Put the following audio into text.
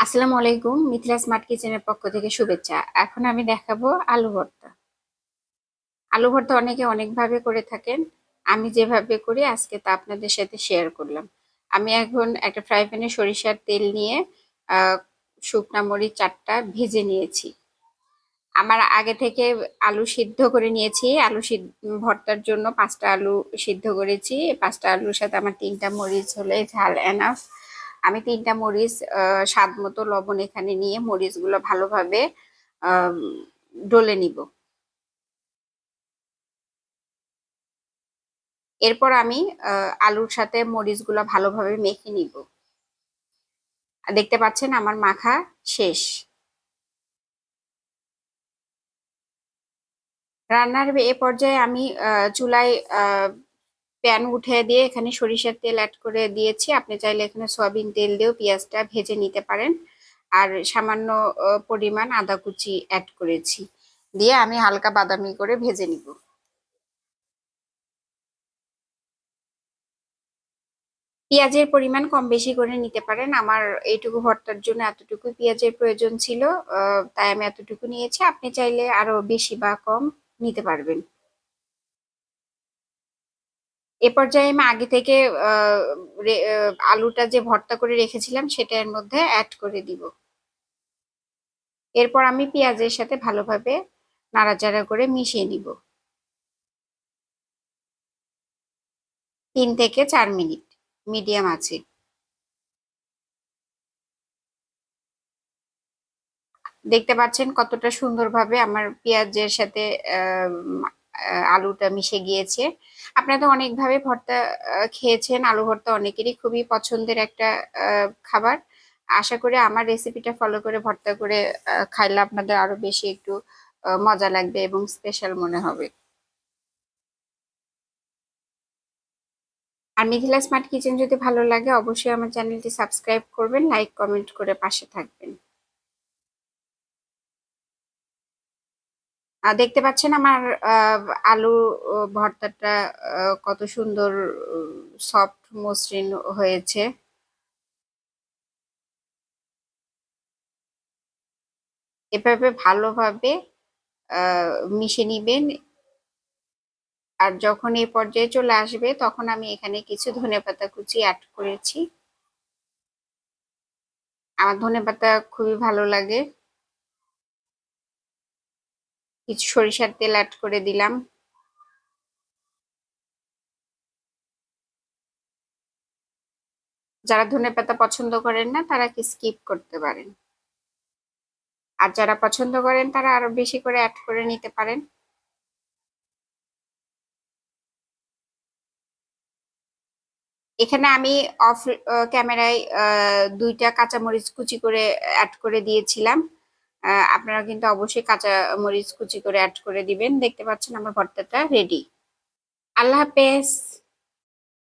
আসসালামু আলাইকুম, মিথিলা স্মার্ট কিচেনের পক্ষ থেকে শুভেচ্ছা। এখন আমি দেখাবো আলু ভর্তা। আলু ভর্তা অনেকে অনেকভাবে করে থাকেন। আমি যেভাবে করি আজকে তা আপনাদের সাথে শেয়ার করলাম। আমি এখন একটা ফ্রাই প্যানে সরিষার তেল নিয়ে আহ শুকনা মরিচ 4টা ভেজে নিয়েছি। আমার আগে থেকে আলু সিদ্ধ করে নিয়েছি। ভর্তার জন্য 5টা আলু সিদ্ধ করেছি। 5টা আলুর সাথে আমার 3টা মরিচ হলে ঝাল এনাফ। আমি 3টা মরিচ স্বাদ মতো লবণ এখানে নিয়ে মরিচগুলো ভালোভাবে আহ ডলে নিব। এরপর আমি আলুর সাথে মরিচগুলো ভালোভাবে মেখে নিব। আর দেখতে পাচ্ছেন আমার মাখা শেষ। রান্নার এ পর্যায়ে আমি চুলায় প্যান উঠিয়ে দিয়ে এখানে সরিষার তেল অ্যাড করে দিয়েছি। আপনি চাইলে এখানে সয়াবিন তেল দিয়েও পেঁয়াজটা ভেজে নিতে পারেন। আর সামান্য পরিমাণ আদা কুচি অ্যাড করেছি, দিয়ে আমি হালকা বাদামি করে ভেজে নিব। পেঁয়াজের পরিমাণ কম বেশি করে নিতে পারেন। আমার এইটুকু ভর্তার জন্য এতটুকু পেঁয়াজের প্রয়োজন ছিল, তাই আমি এতটুকু নিয়েছি। আপনি চাইলে আরো বেশি বা কম নিতে পারবেন। এ পর্যায়ে আমি আগে থেকে আলুটা যে ভর্তা করে রেখেছিলাম সেটা এর মধ্যে অ্যাড করে দিব। এরপর আমি পেঁয়াজের সাথে ভালোভাবে নাড়াচাড়া করে মিশিয়ে নিব। 3 থেকে 4 মিনিট মিডিয়াম আছে। দেখতে পাচ্ছেন কতটা সুন্দরভাবে আমার পেঁয়াজের সাথে আহ, আলুটা মিশে গিয়েছে। আপনারা তো অনেকভাবে ভর্তা খেয়েছেন। আলু ভর্তা অনেকেরই খুবই পছন্দের একটা খাবার। আশা করি আমার রেসিপিটা ফলো করে ভর্তা করে খাইলে আপনাদের আরো বেশি একটু মজা লাগবে এবং স্পেশাল মনে হবে। আর মিথিলা স্মার্ট কিচেন যদি ভালো লাগে অবশ্যই আমার চ্যানেলটি সাবস্ক্রাইব করবেন, লাইক কমেন্ট করে পাশে থাকবেন। দেখতে পাচ্ছেন আমার আলু ভর্তাটা কত সুন্দর সফট মসৃণ হয়েছে। এভাবে ভালোভাবে মিশে নিবেন। আর যখন এই পর্যায়ে চলে আসবে তখন আমি এখানে কিছু ধনেপাতা কুচি অ্যাড করেছি। আমার ধনেপাতা খুবই ভালো লাগে। কিছু সরিষার তেল অ্যাড করে দিলাম। যারা ধনেপাতা পছন্দ করেন না তারা কি স্কিপ করতে পারেন। আর যারা পছন্দ করেন তারা আরো বেশি করে অ্যাড করে নিতে পারেন। এখানে আমি অফ ক্যামেরায় 2টা কাঁচামরিচ কুচি করে অ্যাড করে দিয়েছিলাম। আপনারা কিন্তু অবশ্যই কাঁচামরিচ কুচি করে অ্যাড করে দিবেন। দেখতে পাচ্ছেন আমার ভর্তাটা রেডি। আল্লাহ হাফেজ।